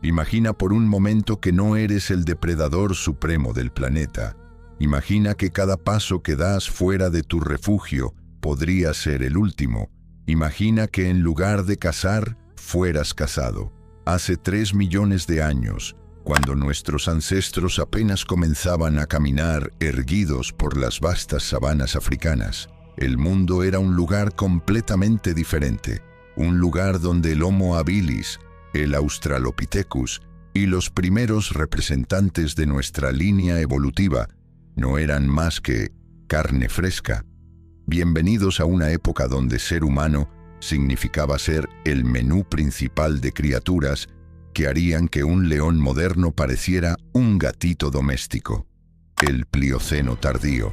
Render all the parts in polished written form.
Imagina por un momento que no eres el depredador supremo del planeta. Imagina que cada paso que das fuera de tu refugio podría ser el último. Imagina que en lugar de cazar, fueras cazado. Hace 3 millones de años, cuando nuestros ancestros apenas comenzaban a caminar erguidos por las vastas sabanas africanas, el mundo era un lugar completamente diferente. Un lugar donde el Homo habilis, el Australopithecus y los primeros representantes de nuestra línea evolutiva no eran más que carne fresca. Bienvenidos a una época donde ser humano significaba ser el menú principal de criaturas que harían que un león moderno pareciera un gatito doméstico. El Plioceno tardío,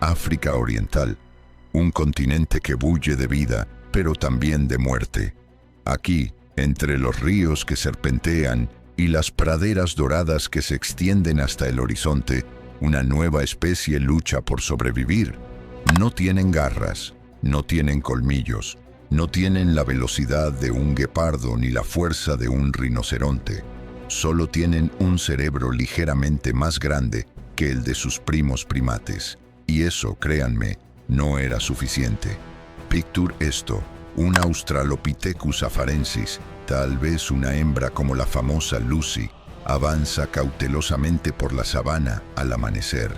África Oriental, un continente que bulle de vida, pero también de muerte. Aquí, entre los ríos que serpentean y las praderas doradas que se extienden hasta el horizonte, una nueva especie lucha por sobrevivir. No tienen garras, no tienen colmillos, no tienen la velocidad de un guepardo ni la fuerza de un rinoceronte. Solo tienen un cerebro ligeramente más grande que el de sus primos primates. Y eso, créanme, no era suficiente. Picture esto, un Australopithecus afarensis, tal vez una hembra como la famosa Lucy, avanza cautelosamente por la sabana al amanecer.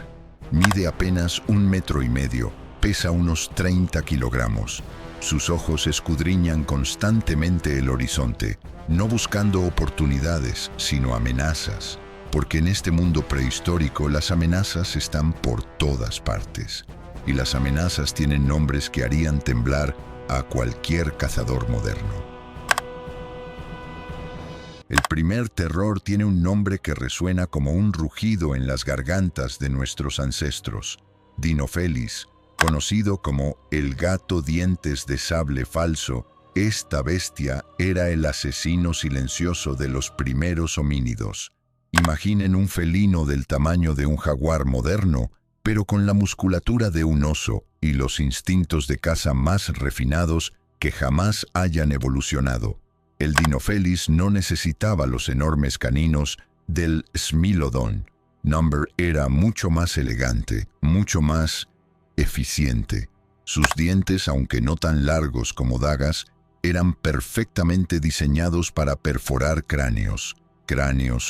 Mide apenas 1,5 metros, pesa unos 30 kilogramos. Sus ojos escudriñan constantemente el horizonte, no buscando oportunidades, sino amenazas, porque en este mundo prehistórico las amenazas están por todas partes, y las amenazas tienen nombres que harían temblar a cualquier cazador moderno. El primer terror tiene un nombre que resuena como un rugido en las gargantas de nuestros ancestros: Dinophelis, conocido como el gato dientes de sable falso. Esta bestia era el asesino silencioso de los primeros homínidos. Imaginen un felino del tamaño de un jaguar moderno, pero con la musculatura de un oso y los instintos de caza más refinados que jamás hayan evolucionado. El Dinophelis no necesitaba los enormes caninos del Smilodon. Number era mucho más elegante, mucho más eficiente. Sus dientes, aunque no tan largos como dagas, eran perfectamente diseñados para perforar cráneos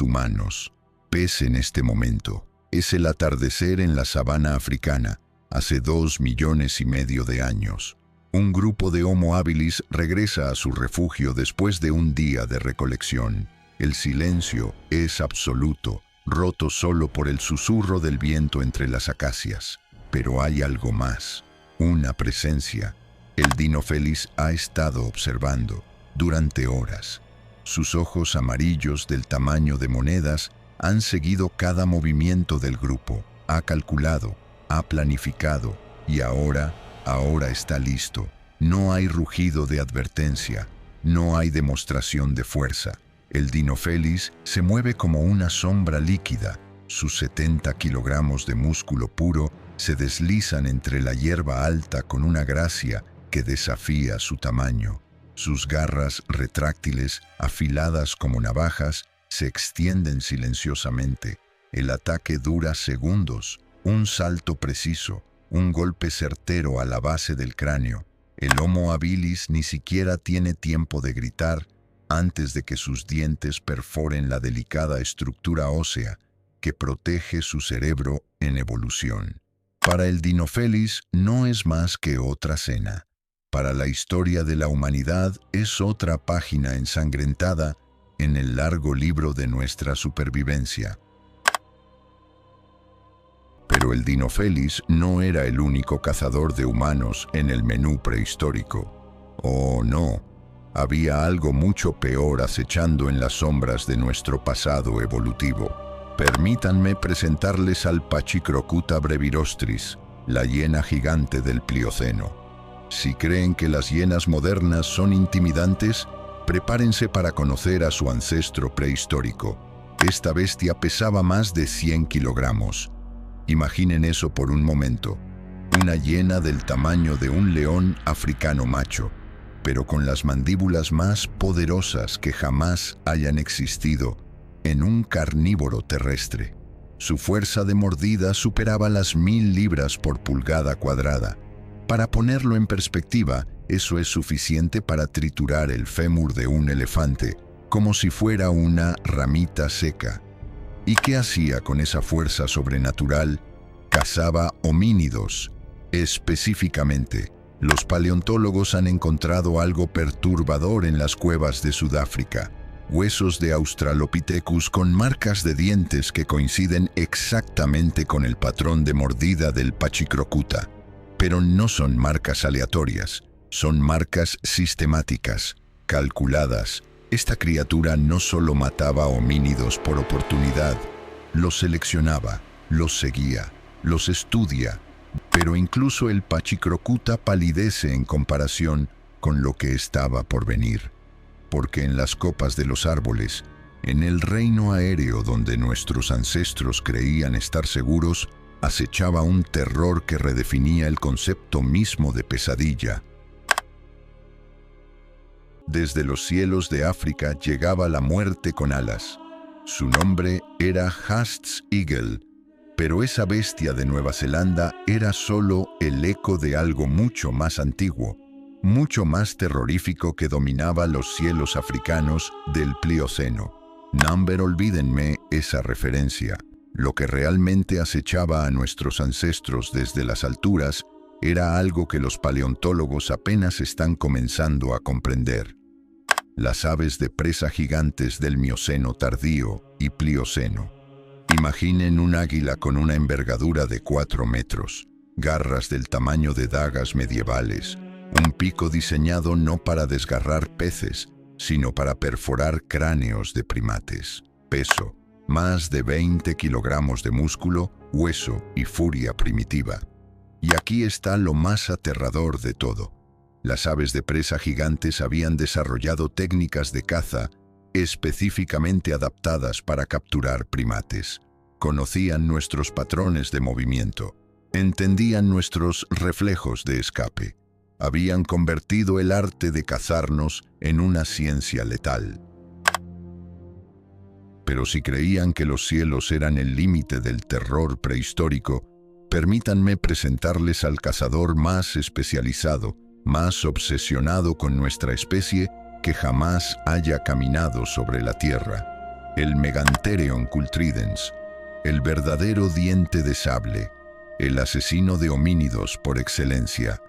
humanos. Pese en este momento. Es el atardecer en la sabana africana, hace 2,5 millones de años. Un grupo de Homo habilis regresa a su refugio después de un día de recolección. El silencio es absoluto, roto solo por el susurro del viento entre las acacias. Pero hay algo más, una presencia. El Dinophelis ha estado observando durante horas. Sus ojos amarillos del tamaño de monedas han seguido cada movimiento del grupo, ha calculado, ha planificado y ahora está listo. No hay rugido de advertencia, no hay demostración de fuerza. El Dinophelis se mueve como una sombra líquida. Sus 70 kilogramos de músculo puro se deslizan entre la hierba alta con una gracia que desafía su tamaño. Sus garras retráctiles, afiladas como navajas, se extienden silenciosamente. El ataque dura segundos, un salto preciso, un golpe certero a la base del cráneo. El Homo habilis ni siquiera tiene tiempo de gritar antes de que sus dientes perforen la delicada estructura ósea que protege su cerebro en evolución. Para el Dinophelis no es más que otra cena. Para la historia de la humanidad es otra página ensangrentada en el largo libro de nuestra supervivencia. Pero el Dinophelis no era el único cazador de humanos en el menú prehistórico. Oh, no. Había algo mucho peor acechando en las sombras de nuestro pasado evolutivo. Permítanme presentarles al Pachyrhocutta brevirostris, la hiena gigante del Plioceno. Si creen que las hienas modernas son intimidantes, prepárense para conocer a su ancestro prehistórico. Esta bestia pesaba más de 100 kilogramos. Imaginen eso por un momento. Una hiena del tamaño de un león africano macho. pero con las mandíbulas más poderosas que jamás hayan existido en un carnívoro terrestre. Su fuerza de mordida superaba las 1000 libras por pulgada cuadrada. Para ponerlo en perspectiva, eso es suficiente para triturar el fémur de un elefante, como si fuera una ramita seca. ¿Y qué hacía con esa fuerza sobrenatural? Cazaba homínidos. Específicamente, los paleontólogos han encontrado algo perturbador en las cuevas de Sudáfrica: huesos de Australopithecus con marcas de dientes que coinciden exactamente con el patrón de mordida del Pachacrocuta. Pero no son marcas aleatorias, son marcas sistemáticas, calculadas. Esta criatura no solo mataba homínidos por oportunidad, los seleccionaba, los seguía, los estudia, pero incluso el Pachacrocuta palidece en comparación con lo que estaba por venir. Porque en las copas de los árboles, en el reino aéreo donde nuestros ancestros creían estar seguros, acechaba un terror que redefinía el concepto mismo de pesadilla. Desde los cielos de África llegaba la muerte con alas. Su nombre era Haast's Eagle, pero esa bestia de Nueva Zelanda era solo el eco de algo mucho más antiguo, mucho más terrorífico que dominaba los cielos africanos del Plioceno. Olvídenme esa referencia. Lo que realmente acechaba a nuestros ancestros desde las alturas era algo que los paleontólogos apenas están comenzando a comprender: las aves de presa gigantes del Mioceno tardío y Plioceno. Imaginen un águila con una envergadura de 4 metros, garras del tamaño de dagas medievales, un pico diseñado no para desgarrar peces, sino para perforar cráneos de primates. Peso: más de 20 kilogramos de músculo, hueso y furia primitiva. Y aquí está lo más aterrador de todo: las aves de presa gigantes habían desarrollado técnicas de caza específicamente adaptadas para capturar primates. Conocían nuestros patrones de movimiento, entendían nuestros reflejos de escape. Habían convertido el arte de cazarnos en una ciencia letal. Pero si creían que los cielos eran el límite del terror prehistórico, permítanme presentarles al cazador más especializado, más obsesionado con nuestra especie que jamás haya caminado sobre la Tierra: el Megantherion cultridens, el verdadero diente de sable, el asesino de homínidos por excelencia.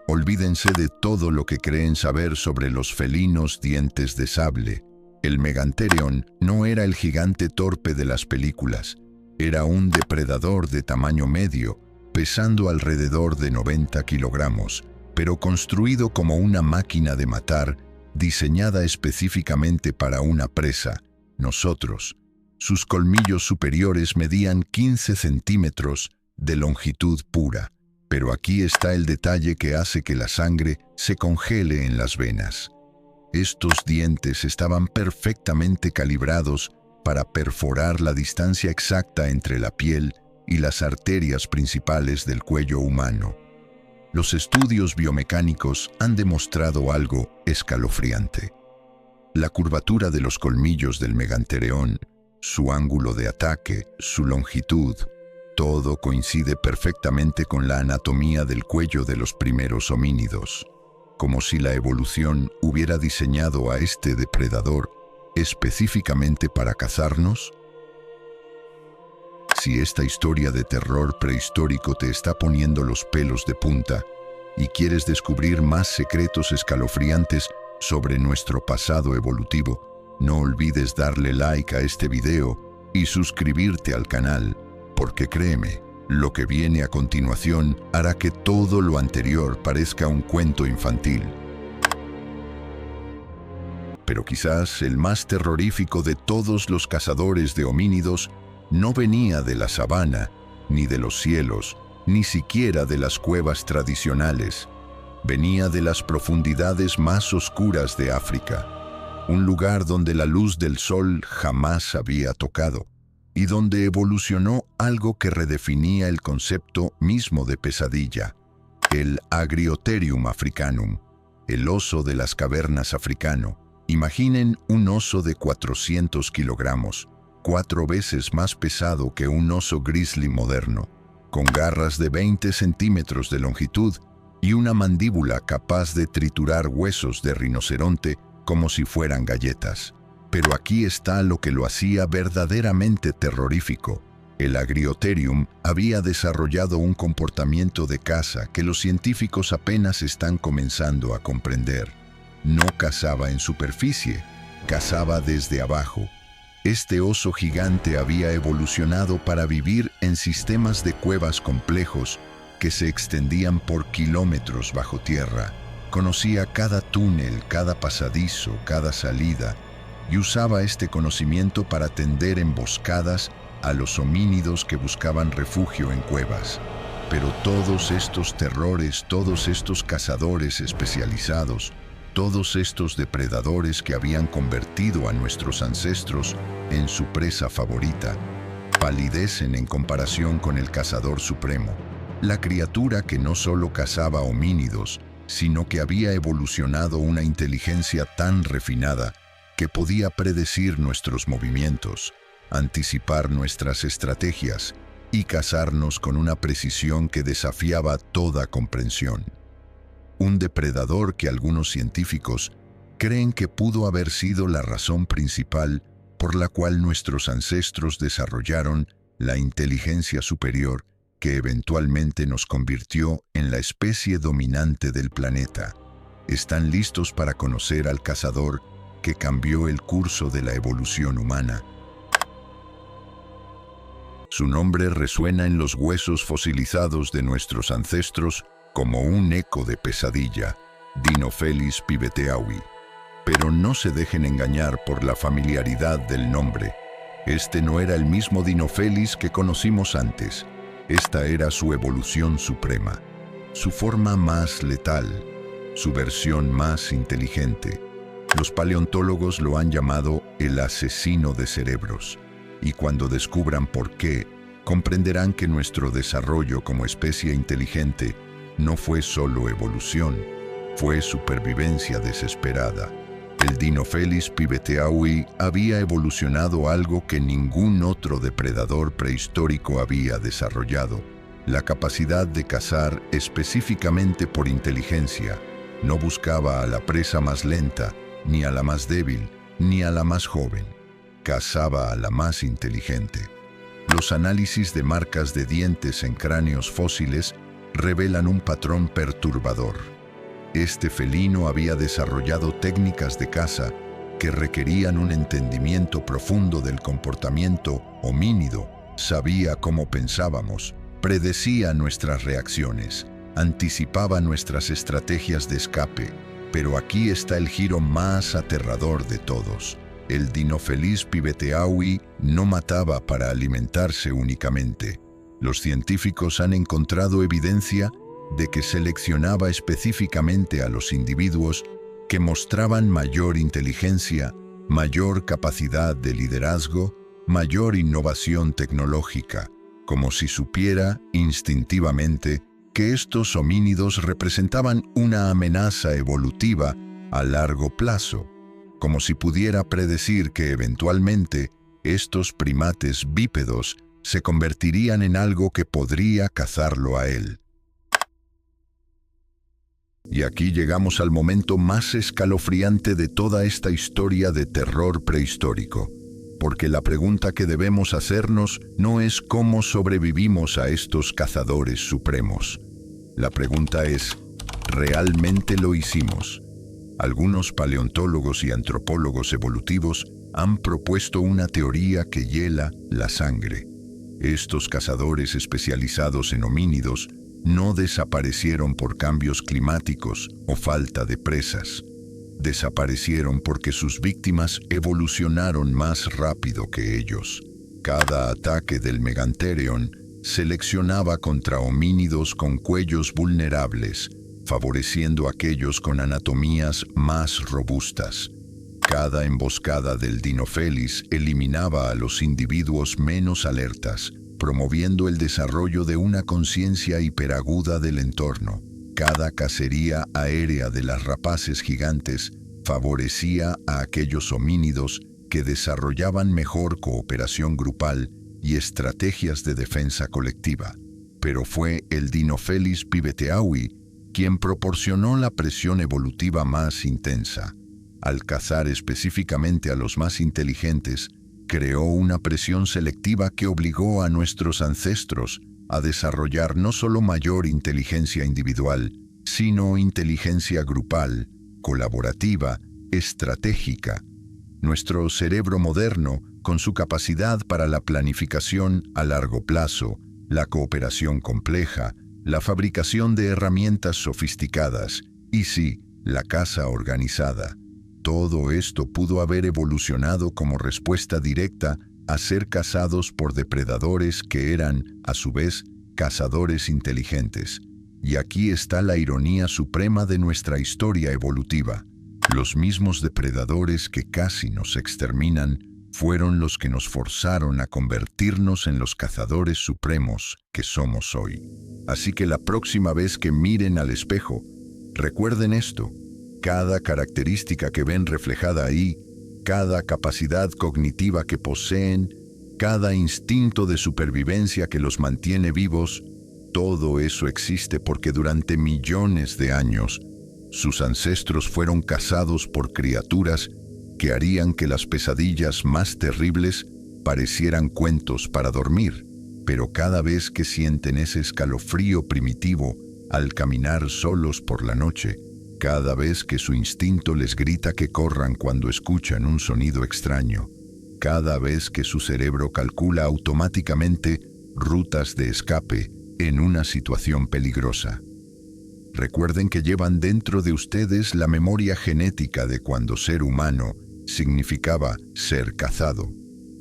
Olvídense de todo lo que creen saber sobre los felinos dientes de sable. El Megantherion no era el gigante torpe de las películas, era un depredador de tamaño medio, pesando alrededor de 90 kilogramos, pero construido como una máquina de matar, diseñada específicamente para una presa: nosotros. Sus colmillos superiores medían 15 centímetros de longitud pura. Pero aquí está el detalle que hace que la sangre se congele en las venas. Estos dientes estaban perfectamente calibrados para perforar la distancia exacta entre la piel y las arterias principales del cuello humano. Los estudios biomecánicos han demostrado algo escalofriante. La curvatura de los colmillos del Megantherion, su ángulo de ataque, su longitud, todo coincide perfectamente con la anatomía del cuello de los primeros homínidos, como si la evolución hubiera diseñado a este depredador específicamente para cazarnos. Si esta historia de terror prehistórico te está poniendo los pelos de punta y quieres descubrir más secretos escalofriantes sobre nuestro pasado evolutivo, no olvides darle like a este video y suscribirte al canal, porque créeme, lo que viene a continuación hará que todo lo anterior parezca un cuento infantil. Pero quizás el más terrorífico de todos los cazadores de homínidos no venía de la sabana, ni de los cielos, ni siquiera de las cuevas tradicionales. Venía de las profundidades más oscuras de África, un lugar donde la luz del sol jamás había tocado, y donde evolucionó algo que redefinía el concepto mismo de pesadilla: el Agriotherium africanum, el oso de las cavernas africano. Imaginen un oso de 400 kilogramos, 4 veces más pesado que un oso grizzly moderno, con garras de 20 centímetros de longitud y una mandíbula capaz de triturar huesos de rinoceronte como si fueran galletas. Pero aquí está lo que lo hacía verdaderamente terrorífico. El Agriotherium había desarrollado un comportamiento de caza que los científicos apenas están comenzando a comprender. No cazaba en superficie, cazaba desde abajo. Este oso gigante había evolucionado para vivir en sistemas de cuevas complejos que se extendían por kilómetros bajo tierra. Conocía cada túnel, cada pasadizo, cada salida, y usaba este conocimiento para tender emboscadas a los homínidos que buscaban refugio en cuevas. Pero todos estos terrores, todos estos cazadores especializados, todos estos depredadores que habían convertido a nuestros ancestros en su presa favorita, palidecen en comparación con el cazador supremo, la criatura que no solo cazaba homínidos, sino que había evolucionado una inteligencia tan refinada que podía predecir nuestros movimientos, anticipar nuestras estrategias y cazarnos con una precisión que desafiaba toda comprensión. Un depredador que algunos científicos creen que pudo haber sido la razón principal por la cual nuestros ancestros desarrollaron la inteligencia superior que eventualmente nos convirtió en la especie dominante del planeta. ¿Están listos para conocer al cazador que cambió el curso de la evolución humana? Su nombre resuena en los huesos fosilizados de nuestros ancestros como un eco de pesadilla, Dinofelis piveteaui. Pero no se dejen engañar por la familiaridad del nombre. Este no era el mismo Dinofelis que conocimos antes. Esta era su evolución suprema, su forma más letal, su versión más inteligente. Los paleontólogos lo han llamado el asesino de cerebros. Y cuando descubran por qué, comprenderán que nuestro desarrollo como especie inteligente no fue solo evolución, fue supervivencia desesperada. El Dinofelis piveteaui había evolucionado algo que ningún otro depredador prehistórico había desarrollado: la capacidad de cazar específicamente por inteligencia. No buscaba a la presa más lenta, ni a la más débil, ni a la más joven. Cazaba a la más inteligente. Los análisis de marcas de dientes en cráneos fósiles revelan un patrón perturbador. Este felino había desarrollado técnicas de caza que requerían un entendimiento profundo del comportamiento homínido. Sabía cómo pensábamos, predecía nuestras reacciones, anticipaba nuestras estrategias de escape. Pero aquí está el giro más aterrador de todos. El Dinofelis piveteaui no mataba para alimentarse únicamente. Los científicos han encontrado evidencia de que seleccionaba específicamente a los individuos que mostraban mayor inteligencia, mayor capacidad de liderazgo, mayor innovación tecnológica, como si supiera instintivamente que estos homínidos representaban una amenaza evolutiva a largo plazo, como si pudiera predecir que eventualmente estos primates bípedos se convertirían en algo que podría cazarlo a él. Y aquí llegamos al momento más escalofriante de toda esta historia de terror prehistórico, porque la pregunta que debemos hacernos no es cómo sobrevivimos a estos cazadores supremos. La pregunta es, ¿realmente lo hicimos? Algunos paleontólogos y antropólogos evolutivos han propuesto una teoría que hiela la sangre. Estos cazadores especializados en homínidos no desaparecieron por cambios climáticos o falta de presas. Desaparecieron porque sus víctimas evolucionaron más rápido que ellos. Cada ataque del Megantherion seleccionaba contra homínidos con cuellos vulnerables, favoreciendo a aquellos con anatomías más robustas. Cada emboscada del Dinofelis eliminaba a los individuos menos alertas, promoviendo el desarrollo de una conciencia hiperaguda del entorno. Cada cacería aérea de las rapaces gigantes favorecía a aquellos homínidos que desarrollaban mejor cooperación grupal y estrategias de defensa colectiva. Pero fue el Dinofelis piveteaui quien proporcionó la presión evolutiva más intensa. Al cazar específicamente a los más inteligentes, creó una presión selectiva que obligó a nuestros ancestros a desarrollar no solo mayor inteligencia individual, sino inteligencia grupal, colaborativa, estratégica. Nuestro cerebro moderno, con su capacidad para la planificación a largo plazo, la cooperación compleja, la fabricación de herramientas sofisticadas y sí, la caza organizada. Todo esto pudo haber evolucionado como respuesta directa a ser cazados por depredadores que eran, a su vez, cazadores inteligentes. Y aquí está la ironía suprema de nuestra historia evolutiva. Los mismos depredadores que casi nos exterminan fueron los que nos forzaron a convertirnos en los cazadores supremos que somos hoy. Así que la próxima vez que miren al espejo, recuerden esto: cada característica que ven reflejada ahí, cada capacidad cognitiva que poseen, cada instinto de supervivencia que los mantiene vivos, todo eso existe porque durante millones de años sus ancestros fueron cazados por criaturas que harían que las pesadillas más terribles parecieran cuentos para dormir. Pero cada vez que sienten ese escalofrío primitivo al caminar solos por la noche, cada vez que su instinto les grita que corran cuando escuchan un sonido extraño, cada vez que su cerebro calcula automáticamente rutas de escape en una situación peligrosa. Recuerden que llevan dentro de ustedes la memoria genética de cuando ser humano significaba ser cazado.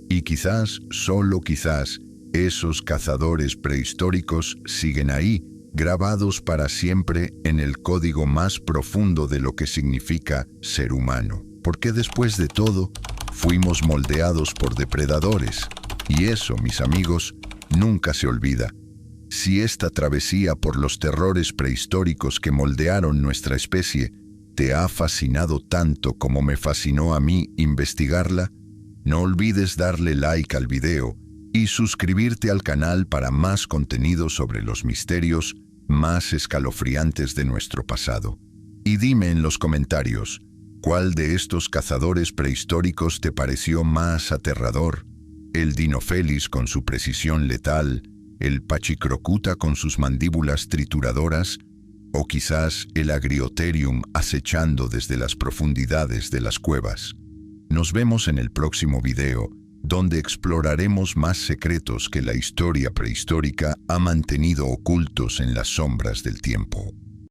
Y quizás, solo quizás, esos cazadores prehistóricos siguen ahí, grabados para siempre en el código más profundo de lo que significa ser humano. Porque después de todo, fuimos moldeados por depredadores. Y eso, mis amigos, nunca se olvida. Si esta travesía por los terrores prehistóricos que moldearon nuestra especie te ha fascinado tanto como me fascinó a mí investigarla, no olvides darle like al video y suscribirte al canal para más contenido sobre los misterios más escalofriantes de nuestro pasado. Y dime en los comentarios, ¿cuál de estos cazadores prehistóricos te pareció más aterrador? ¿El Dinofelis con su precisión letal? ¿El Pachacrocuta con sus mandíbulas trituradoras? ¿O quizás el Agriotherium acechando desde las profundidades de las cuevas? Nos vemos en el próximo video, donde exploraremos más secretos que la historia prehistórica ha mantenido ocultos en las sombras del tiempo.